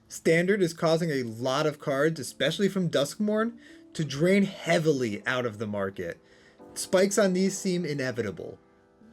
Standard is causing a lot of cards, especially from Duskmourn, to drain heavily out of the market. Spikes on these seem inevitable.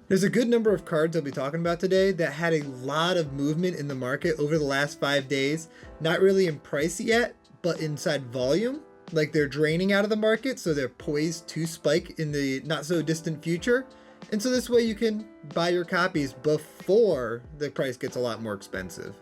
There's a good number of cards I'll be talking about today that had a lot of movement in the market over the last 5 days. Not really in price yet, but inside volume. Like they're draining out of the market, so they're poised to spike in the not so distant future. And so this way you can buy your copies before the price gets a lot more expensive.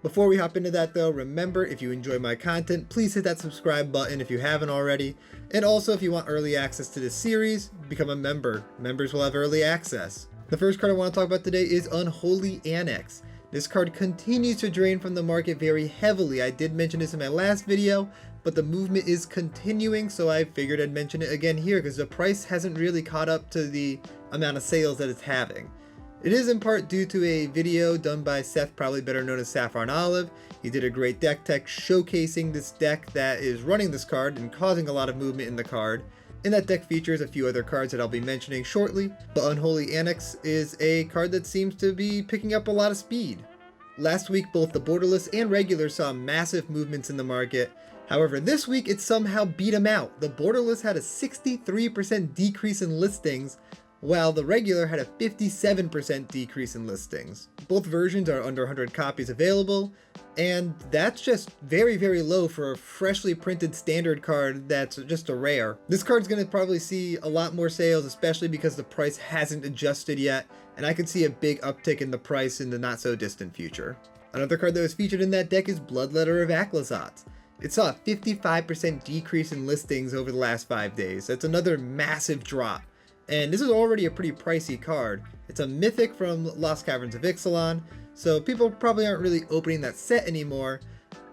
Before we hop into that though, remember if you enjoy my content, please hit that subscribe button if you haven't already. And also if you want early access to this series, become a member. Members will have early access. The first card I want to talk about today is Unholy Annex. This card continues to drain from the market very heavily. I did mention this in my last video, but the movement is continuing, so I figured I'd mention it again here because the price hasn't really caught up to the amount of sales that it's having. It is in part due to a video done by Seth, probably better known as Saffron Olive. He did a great deck tech showcasing this deck that is running this card and causing a lot of movement in the card. And that deck features a few other cards that I'll be mentioning shortly, but Unholy Annex is a card that seems to be picking up a lot of speed. Last week, both the borderless and regular saw massive movements in the market. However, this week it somehow beat them out. The borderless had a 63% decrease in listings, while the regular had a 57% decrease in listings. Both versions are under 100 copies available, and that's just very, very low for a freshly printed standard card that's just a rare. This card's going to probably see a lot more sales, especially because the price hasn't adjusted yet, and I could see a big uptick in the price in the not so distant future. Another card that was featured in that deck is Letter of Aot. It saw a 55% decrease in listings over the last 5 days. That's another massive drop. And this is already a pretty pricey card. It's a mythic from Lost Caverns of Ixalan, so people probably aren't really opening that set anymore,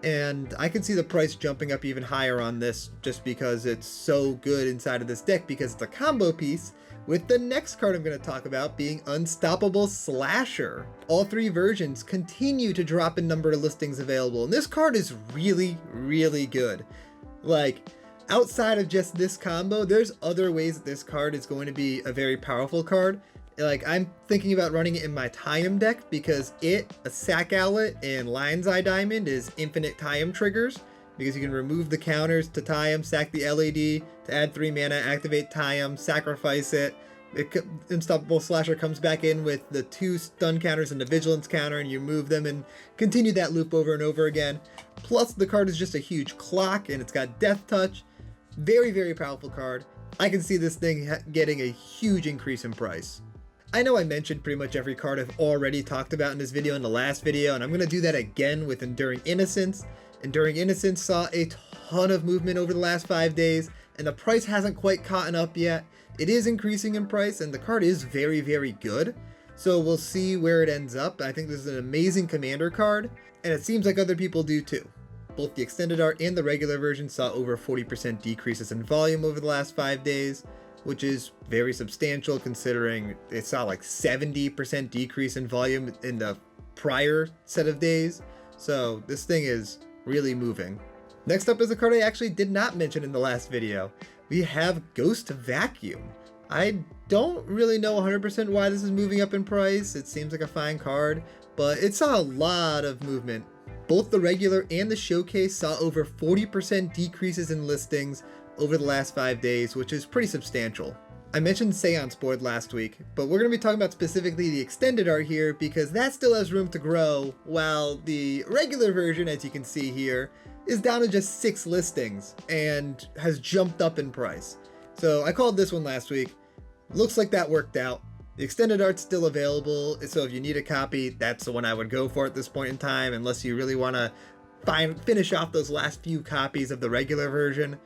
and I can see the price jumping up even higher on this just because it's so good inside of this deck because it's a combo piece with the next card I'm going to talk about being Unstoppable Slasher. All 3 versions continue to drop in number of listings available, and this card is really, really good. Like, outside of just this combo, there's other ways that this card is going to be a very powerful card. Like, I'm thinking about running it in my Tayum deck because a Sack Outlet, and Lion's Eye Diamond is infinite Tayum triggers because you can remove the counters to Tayum, sack the LED to add 3 mana, activate Tayum, sacrifice it. Unstoppable Slasher comes back in with the 2 stun counters and the vigilance counter, and you move them and continue that loop over and over again. Plus, the card is just a huge clock, and it's got Death Touch. Very, very powerful card. I can see this thing getting a huge increase in price. I know I mentioned pretty much every card I've already talked about in this video in the last video, and I'm going to do that again with Enduring Innocence. Enduring Innocence saw a ton of movement over the last 5 days, and the price hasn't quite caught up yet. It is increasing in price, and the card is very, very good. So we'll see where it ends up. I think this is an amazing commander card, and it seems like other people do too. Both the extended art and the regular version saw over 40% decreases in volume over the last 5 days, which is very substantial considering it saw like 70% decrease in volume in the prior set of days. So this thing is really moving. Next up is a card I actually did not mention in the last video. We have Ghost Vacuum. I don't really know 100% why this is moving up in price. It seems like a fine card, but it saw a lot of movement. Both the regular and the showcase saw over 40% decreases in listings over the last 5 days, which is pretty substantial. I mentioned Seance Board last week, but we're going to be talking about specifically the extended art here because that still has room to grow, while the regular version, as you can see here, is down to just 6 listings and has jumped up in price. So I called this one last week. Looks like that worked out. The extended art's still available, so if you need a copy, that's the one I would go for at this point in time, unless you really want to finish off those last few copies of the regular version.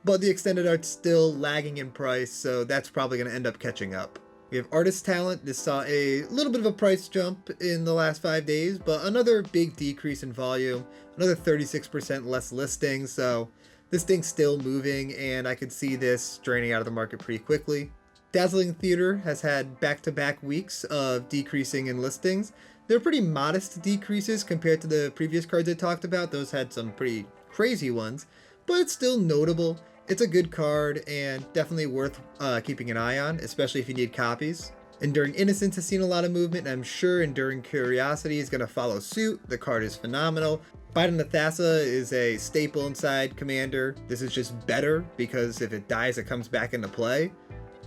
But the extended art's still lagging in price, so that's probably going to end up catching up. We have Artist Talent. This saw a little bit of a price jump in the last 5 days, but another big decrease in volume, another 36% less listings, so this thing's still moving, and I could see this draining out of the market pretty quickly. Dazzling Theater has had back-to-back weeks of decreasing in listings. They're pretty modest decreases compared to the previous cards I talked about. Those had some pretty crazy ones, but it's still notable. It's a good card and definitely worth keeping an eye on, especially if you need copies. Enduring Innocence has seen a lot of movement, and I'm sure Enduring Curiosity is going to follow suit. The card is phenomenal. Bidon is a staple inside Commander. This is just better because if it dies, it comes back into play.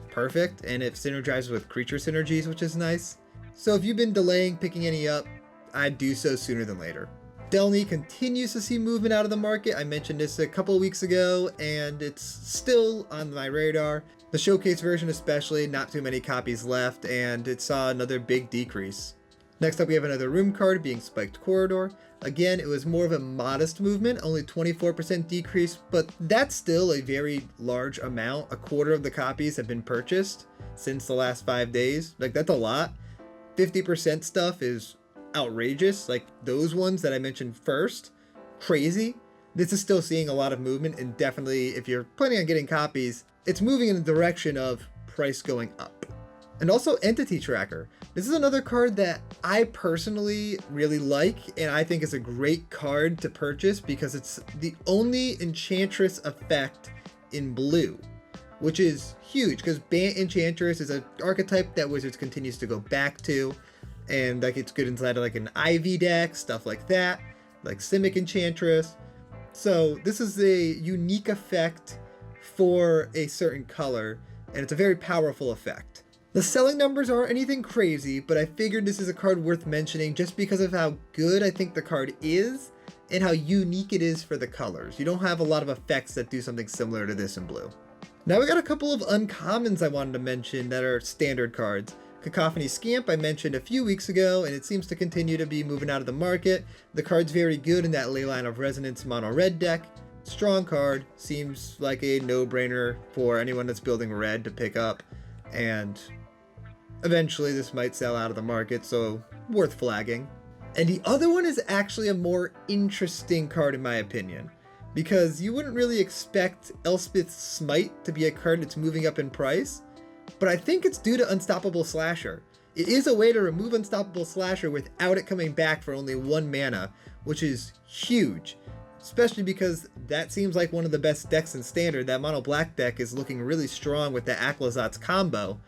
Perfect, and it synergizes with creature synergies, which is nice. So if you've been delaying picking any up, I'd do so sooner than later. Delny continues to see movement out of the market. I mentioned this a couple weeks ago, and it's still on my radar. The showcase version especially, not too many copies left, and it saw another big decrease. Next up, we have another room card being Spiked Corridor. Again, it was more of a modest movement, only 24% decrease, but that's still a very large amount. A quarter of the copies have been purchased since the last 5 days. Like, that's a lot. 50% stuff is outrageous. Like, those ones that I mentioned first, crazy. This is still seeing a lot of movement, and definitely, if you're planning on getting copies, it's moving in the direction of price going up. And also Entity Tracker. This is another card that I personally really like, and I think is a great card to purchase because it's the only Enchantress effect in blue, which is huge because Bant Enchantress is an archetype that Wizards continues to go back to, and like it's good inside of like an Ivy deck, stuff like that, like Simic Enchantress. So this is a unique effect for a certain color, and it's a very powerful effect. The selling numbers aren't anything crazy, but I figured this is a card worth mentioning just because of how good I think the card is and how unique it is for the colors. You don't have a lot of effects that do something similar to this in blue. Now we got a couple of uncommons I wanted to mention that are standard cards. Cacophony Scamp I mentioned a few weeks ago, and it seems to continue to be moving out of the market. The card's very good in that Leyline of Resonance mono red deck. Strong card, seems like a no-brainer for anyone that's building red to pick up, and eventually this might sell out of the market, so worth flagging. And the other one is actually a more interesting card in my opinion, because you wouldn't really expect Elspeth's Smite to be a card that's moving up in price, but I think it's due to Unstoppable Slasher. It is a way to remove Unstoppable Slasher without it coming back for only 1 mana, which is huge. Especially because that seems like one of the best decks in Standard. That mono black deck is looking really strong with the Aclazot's combo.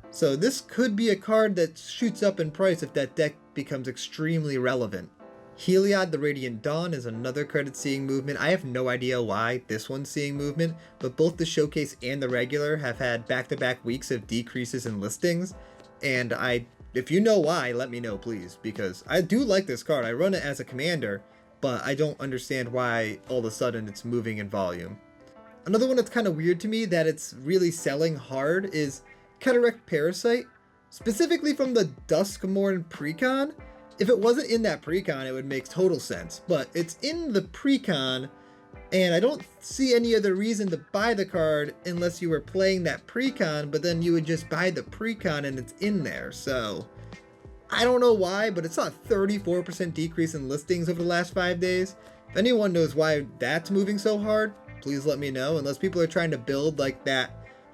So this could be a card that shoots up in price if that deck becomes extremely relevant. Heliod the Radiant Dawn is another card that's seeing movement. I have no idea why this one's seeing movement, but both the showcase and the regular have had back-to-back weeks of decreases in listings. And if you know why, let me know please, because I do like this card. I run it as a commander, but I don't understand why all of a sudden it's moving in volume. Another one that's kind of weird to me that it's really selling hard is Cataract Parasite, specifically from the Duskmorn Precon. If it wasn't in that Precon, it would make total sense, but it's in the Precon, and I don't see any other reason to buy the card unless you were playing that Precon, but then you would just buy the Precon and it's in there, so I don't know why, but it's not a 34% decrease in listings over the last 5 days. If anyone knows why that's moving so hard, please let me know, unless people are trying to build like that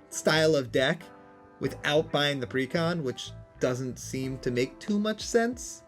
style of deck without buying the Precon, which doesn't seem to make too much sense.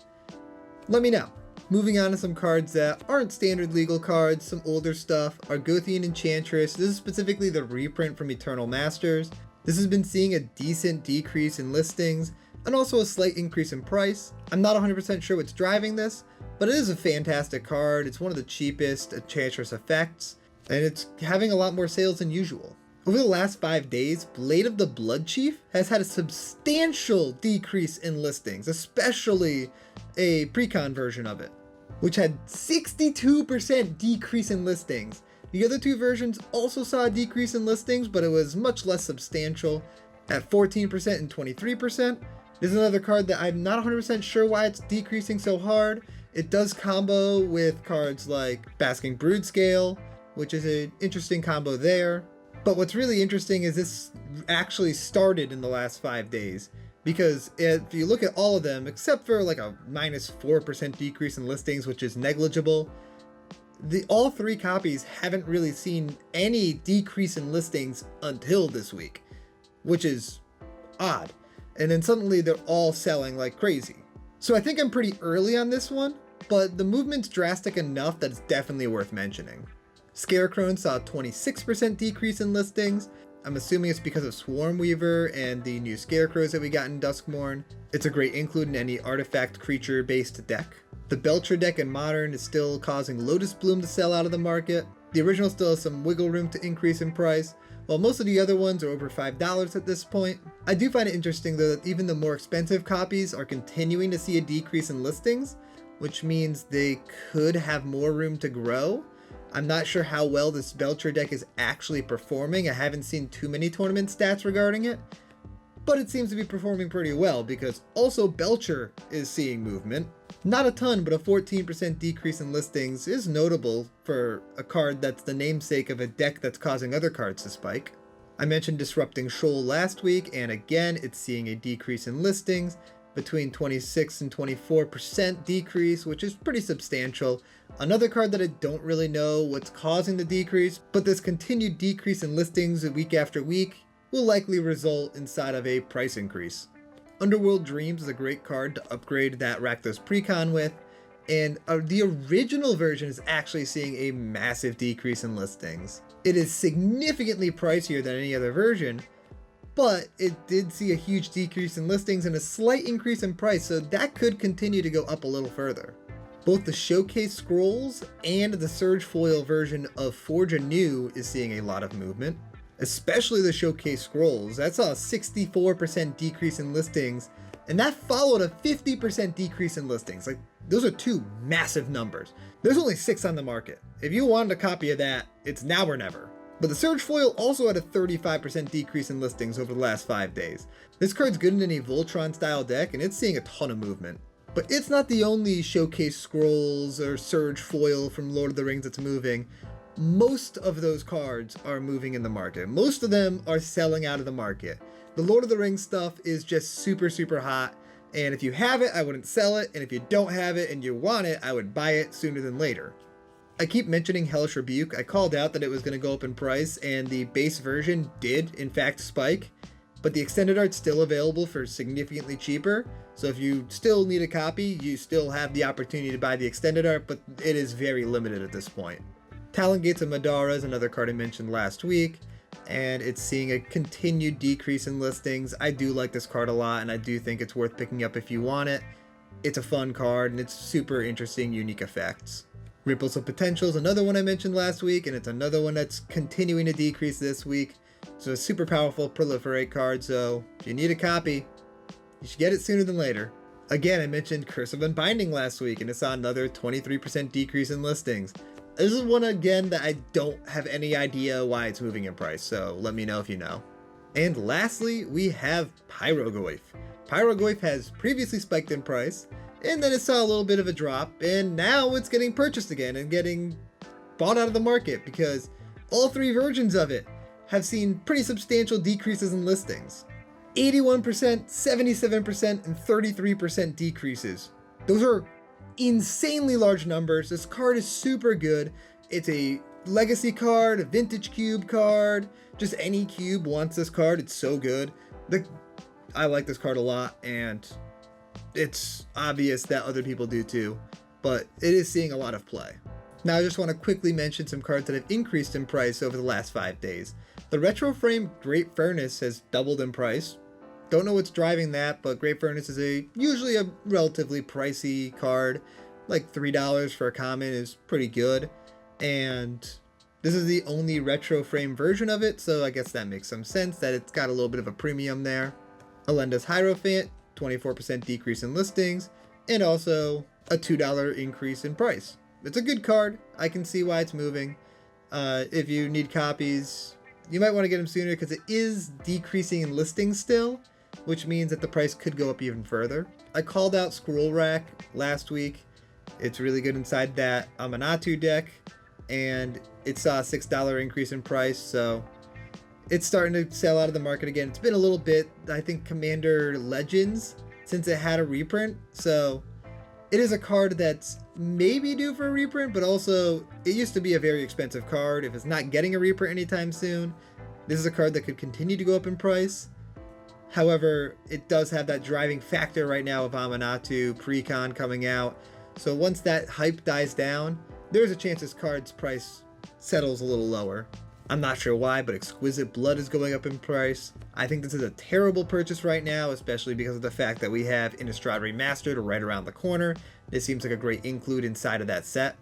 Let me know. Moving on to some cards that aren't standard legal cards, some older stuff. Argothian Enchantress, this is specifically the reprint from Eternal Masters. This has been seeing a decent decrease in listings, and also a slight increase in price. I'm not 100% sure what's driving this, but it is a fantastic card. It's one of the cheapest Enchantress effects, and it's having a lot more sales than usual. Over the last 5 days, Blade of the Blood Chief has had a substantial decrease in listings, especially a Precon version of it, which had 62% decrease in listings. The other two versions also saw a decrease in listings, but it was much less substantial at 14% and 23%. This is another card that I'm not 100% sure why it's decreasing so hard. It does combo with cards like Basking Broodscale, which is an interesting combo there. But what's really interesting is this actually started in the last 5 days, because if you look at all of them, except for like a -4% decrease in listings, which is negligible, all 3 copies haven't really seen any decrease in listings until this week, which is odd. And then suddenly they're all selling like crazy. So I think I'm pretty early on this one, but the movement's drastic enough that it's definitely worth mentioning. Scarecrow saw a 26% decrease in listings. I'm assuming it's because of Swarm Weaver and the new Scarecrows that we got in Duskmorn. It's a great include in any artifact creature based deck. The Belcher deck in Modern is still causing Lotus Bloom to sell out of the market. The original still has some wiggle room to increase in price, while most of the other ones are over $5 at this point. I do find it interesting though that even the more expensive copies are continuing to see a decrease in listings, which means they could have more room to grow. I'm not sure how well this Belcher deck is actually performing. I haven't seen too many tournament stats regarding it, but it seems to be performing pretty well because also Belcher is seeing movement. Not a ton, but a 14% decrease in listings is notable for a card that's the namesake of a deck that's causing other cards to spike. I mentioned Disrupting Shoal last week, and again, it's seeing a decrease in listings, between 26 and 24% decrease, which is pretty substantial. Another card that I don't really know what's causing the decrease, but this continued decrease in listings week after week will likely result inside of a price increase. Underworld Dreams is a great card to upgrade that Rakdos Precon with, and the original version is actually seeing a massive decrease in listings. It is significantly pricier than any other version, but it did see a huge decrease in listings and a slight increase in price, so that could continue to go up a little further. Both the Showcase Scrolls and the Surge Foil version of Forge Anew is seeing a lot of movement, especially the Showcase Scrolls. That saw a 64% decrease in listings, and that followed a 50% decrease in listings. Like, those are two massive numbers. There's only 6 on the market. If you wanted a copy of that, it's now or never. But the Surge Foil also had a 35% decrease in listings over the last 5 days. This card's good in a Voltron style deck, and it's seeing a ton of movement. But it's not the only Showcase Scrolls or Surge Foil from Lord of the Rings that's moving. Most of those cards are moving in the market. Most of them are selling out of the market. The Lord of the Rings stuff is just super, super hot. And if you have it, I wouldn't sell it. And if you don't have it and you want it, I would buy it sooner than later. I keep mentioning Hellish Rebuke. I called out that it was going to go up in price, and the base version did, in fact, spike. But the extended art's still available for significantly cheaper. So if you still need a copy, you still have the opportunity to buy the extended art, but it is very limited at this point. Talon Gates of Madara is another card I mentioned last week, and it's seeing a continued decrease in listings. I do like this card a lot, and I do think it's worth picking up if you want it. It's a fun card, and it's super interesting, unique effects. Ripples of Potential is another one I mentioned last week, and it's another one that's continuing to decrease this week. So a super powerful Proliferate card, so if you need a copy, you should get it sooner than later. Again, I mentioned Curse of Unbinding last week, and it saw another 23% decrease in listings. This is one, again, that I don't have any idea why it's moving in price, so let me know if you know. And lastly, we have Pyrogoyf. Pyrogoyf has previously spiked in price, and then it saw a little bit of a drop, and now it's getting purchased again and getting bought out of the market because all 3 versions of it have seen pretty substantial decreases in listings. 81%, 77%, and 33% decreases. Those are insanely large numbers. This card is super good. It's a legacy card, a vintage cube card. Just any cube wants this card. It's so good. I like this card a lot, and it's obvious that other people do too, but it is seeing a lot of play. Now I just want to quickly mention some cards that have increased in price over the last 5 days. The Retro Frame Great Furnace has doubled in price. Don't know what's driving that, but Great Furnace is usually a relatively pricey card. Like $3 for a common is pretty good. And this is the only retro frame version of it, so I guess that makes some sense that it's got a little bit of a premium there. Alenda's Hierophant, 24% decrease in listings, and also a $2 increase in price. It's a good card. I can see why it's moving. If you need copies, you might want to get them sooner because it is decreasing in listings still, which means that the price could go up even further. I called out Scroll Rack last week. It's really good inside that Amanatu deck, and it saw a $6 increase in price, so it's starting to sell out of the market again. It's been a little bit, I think, Commander Legends since it had a reprint, so it is a card that's maybe due for a reprint, but also it used to be a very expensive card. If it's not getting a reprint anytime soon, this is a card that could continue to go up in price. However, it does have that driving factor right now of Amanatu Precon coming out. So once that hype dies down, there's a chance this card's price settles a little lower. I'm not sure why, but Exquisite Blood is going up in price. I think this is a terrible purchase right now, especially because of the fact that we have Innistrad Remastered right around the corner. This seems like a great include inside of that set.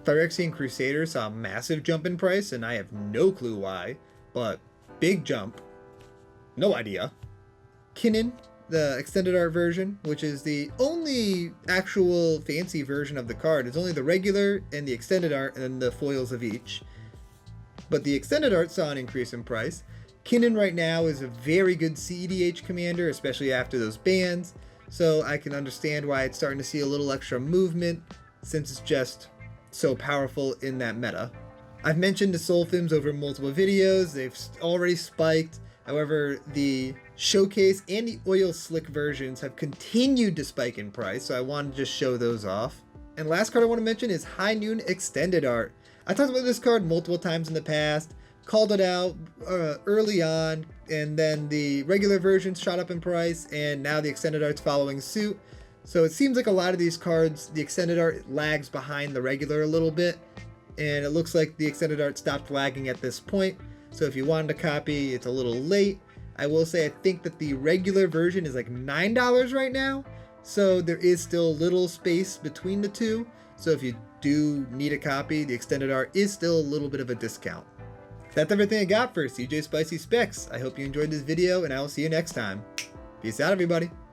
Phyrexian Crusader saw a massive jump in price, and I have no clue why, but big jump. No idea. Kinnan, the extended art version, which is the only actual fancy version of the card. It's only the regular and the extended art and then the foils of each. But the extended art saw an increase in price. Kinnan right now is a very good CEDH commander, especially after those bans, so I can understand why it's starting to see a little extra movement since it's just so powerful in that meta. I've mentioned the Soul Films over multiple videos. They've already spiked. However, the Showcase and the Oil Slick versions have continued to spike in price, so I want to just show those off. And last card I want to mention is High Noon Extended Art. I talked about this card multiple times in the past, called it out early on, and then the regular version shot up in price, and now the extended art's following suit. So it seems like a lot of these cards, the extended art lags behind the regular a little bit, and it looks like the extended art stopped lagging at this point. So if you wanted to copy, it's a little late. I will say I think that the regular version is like $9 right now, so there is still a little space between the two. So if you do need a copy, the extended art is still a little bit of a discount. That's everything I got for CJ Spicy Specs. I hope you enjoyed this video, and I will see you next time. Peace out, everybody.